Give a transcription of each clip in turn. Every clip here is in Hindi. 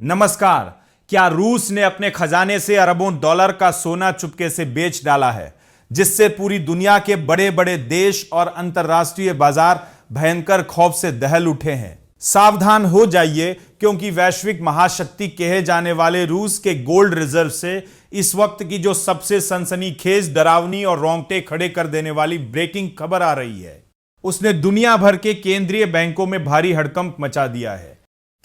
नमस्कार। क्या रूस ने अपने खजाने से अरबों डॉलर का सोना चुपके से बेच डाला है, जिससे पूरी दुनिया के बड़े बड़े देश और अंतरराष्ट्रीय बाजार भयंकर खौफ से दहल उठे हैं। सावधान हो जाइए, क्योंकि वैश्विक महाशक्ति कहे जाने वाले रूस के गोल्ड रिजर्व से इस वक्त की जो सबसे सनसनीखेज, डरावनी और रोंगटे खड़े कर देने वाली ब्रेकिंग खबर आ रही है, उसने दुनिया भर के केंद्रीय बैंकों में भारी हड़कंप मचा दिया है।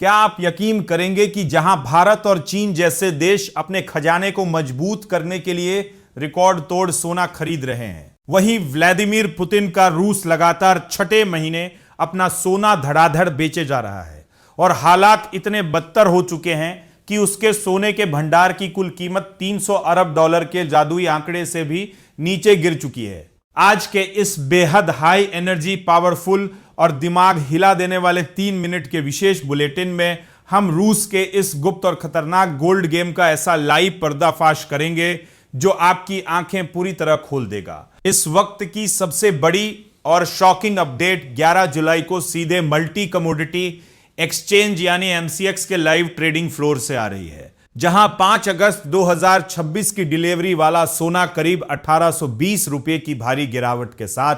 क्या आप यकीन करेंगे कि जहां भारत और चीन जैसे देश अपने खजाने को मजबूत करने के लिए रिकॉर्ड तोड़ सोना खरीद रहे हैं, वहीं व्लादिमीर पुतिन का रूस लगातार छठे महीने अपना सोना धड़ाधड़ बेचे जा रहा है और हालात इतने बदतर हो चुके हैं कि उसके सोने के भंडार की कुल कीमत 300 अरब डॉलर के जादुई आंकड़े से भी नीचे गिर चुकी है। आज के इस बेहद हाई एनर्जी, पावरफुल और दिमाग हिला देने वाले 3 मिनट के विशेष बुलेटिन में हम रूस के इस गुप्त और खतरनाक गोल्ड गेम का ऐसा लाइव पर्दाफाश करेंगे जो आपकी आंखें पूरी तरह खोल देगा। इस वक्त की सबसे बड़ी और शॉकिंग अपडेट 11 जुलाई को सीधे मल्टी कमोडिटी एक्सचेंज यानी एमसीएक्स के लाइव ट्रेडिंग फ्लोर से आ रही है, जहां 5 अगस्त 2026 की डिलीवरी वाला सोना करीब 1820 रुपए की भारी गिरावट के साथ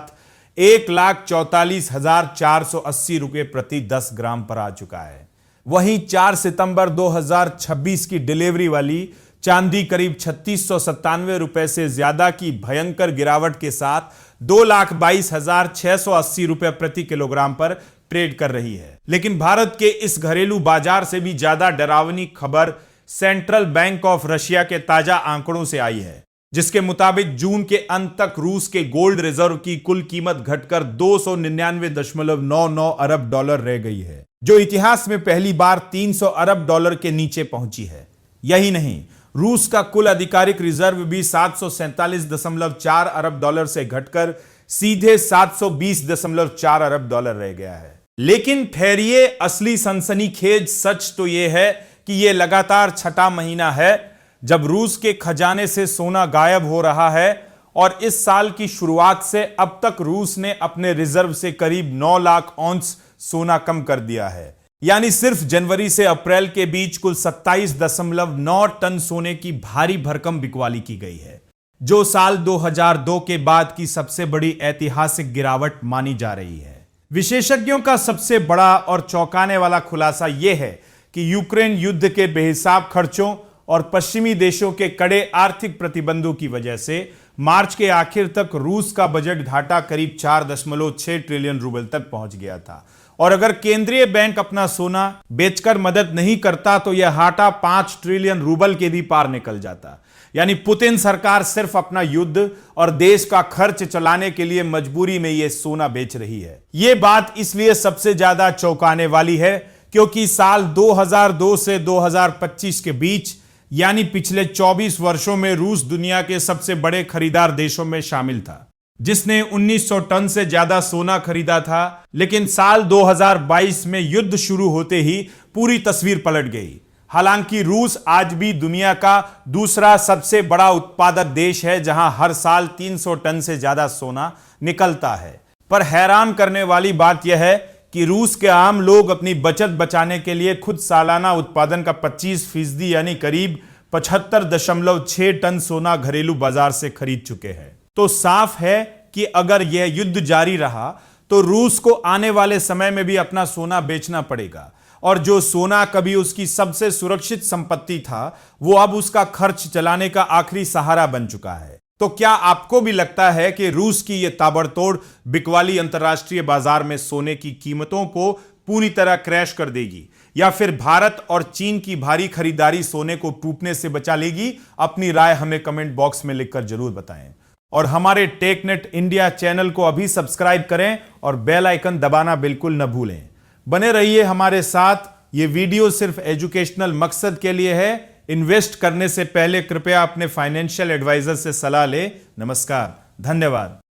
1,44,480 रुपए प्रति 10 ग्राम पर आ चुका है। वहीं 4 सितंबर 2026 की डिलीवरी वाली चांदी करीब 3697 रुपए से ज्यादा की भयंकर गिरावट के साथ 2,22,680 रुपए प्रति किलोग्राम पर ट्रेड कर रही है। लेकिन भारत के इस घरेलू बाजार से भी ज्यादा डरावनी खबर सेंट्रल बैंक ऑफ रशिया के ताजा आंकड़ों से आई है, जिसके मुताबिक जून के अंत तक रूस के गोल्ड रिजर्व की कुल कीमत घटकर 299.99 अरब डॉलर रह गई है, जो इतिहास में पहली बार 300 अरब डॉलर के नीचे पहुंची है। यही नहीं, रूस का कुल आधिकारिक रिजर्व भी 747.4 अरब डॉलर से घटकर सीधे 720.4 अरब डॉलर रह गया है। लेकिन ठहरिए, असली सनसनीखेज सच तो यह है कि यह लगातार छठा महीना है जब रूस के खजाने से सोना गायब हो रहा है और इस साल की शुरुआत से अब तक रूस ने अपने रिजर्व से करीब 9 लाख औंस सोना कम कर दिया है। यानी सिर्फ जनवरी से अप्रैल के बीच कुल 27.9 टन सोने की भारी भरकम बिकवाली की गई है, जो साल 2002 के बाद की सबसे बड़ी ऐतिहासिक गिरावट मानी जा रही है। विशेषज्ञों का सबसे बड़ा और चौंकाने वाला खुलासा यह है कि यूक्रेन युद्ध के बेहिसाब खर्चों और पश्चिमी देशों के कड़े आर्थिक प्रतिबंधों की वजह से मार्च के आखिर तक रूस का बजट घाटा करीब 4.6 ट्रिलियन रूबल तक पहुंच गया था। और अगर केंद्रीय बैंक अपना सोना बेचकर मदद नहीं करता तो यह घाटा 5 ट्रिलियन रूबल के भी पार निकल जाता। यानी पुतिन सरकार सिर्फ अपना युद्ध और देश का खर्च चलाने के लिए मजबूरी में यह सोना बेच रही है। यह बात इसलिए सबसे ज्यादा चौंकाने वाली है क्योंकि साल 2002 से 2025 के बीच यानी पिछले 24 वर्षों में रूस दुनिया के सबसे बड़े खरीदार देशों में शामिल था, जिसने 1900 टन से ज्यादा सोना खरीदा था। लेकिन साल 2022 में युद्ध शुरू होते ही पूरी तस्वीर पलट गई। हालांकि रूस आज भी दुनिया का दूसरा सबसे बड़ा उत्पादक देश है, जहां हर साल 300 टन से ज्यादा सोना निकलता है। पर हैरान करने वाली बात यह है कि रूस के आम लोग अपनी बचत बचाने के लिए खुद सालाना उत्पादन का 25% यानी करीब 75.6 टन सोना घरेलू बाजार से खरीद चुके हैं। तो साफ है कि अगर यह युद्ध जारी रहा तो रूस को आने वाले समय में भी अपना सोना बेचना पड़ेगा, और जो सोना कभी उसकी सबसे सुरक्षित संपत्ति था, वो अब उसका खर्च चलाने का आखिरी सहारा बन चुका है। तो क्या आपको भी लगता है कि रूस की यह ताबड़तोड़ बिकवाली अंतर्राष्ट्रीय बाजार में सोने की कीमतों को पूरी तरह क्रैश कर देगी, या फिर भारत और चीन की भारी खरीदारी सोने को टूटने से बचा लेगी? अपनी राय हमें कमेंट बॉक्स में लिखकर जरूर बताएं। और हमारे टेकनेट इंडिया चैनल को अभी सब्सक्राइब करें और बेल आइकन दबाना बिल्कुल न भूलें। बने रहिए हमारे साथ। ये वीडियो सिर्फ एजुकेशनल मकसद के लिए है। इन्वेस्ट करने से पहले कृपया अपने फाइनेंशियल एडवाइजर से सलाह लें। नमस्कार, धन्यवाद।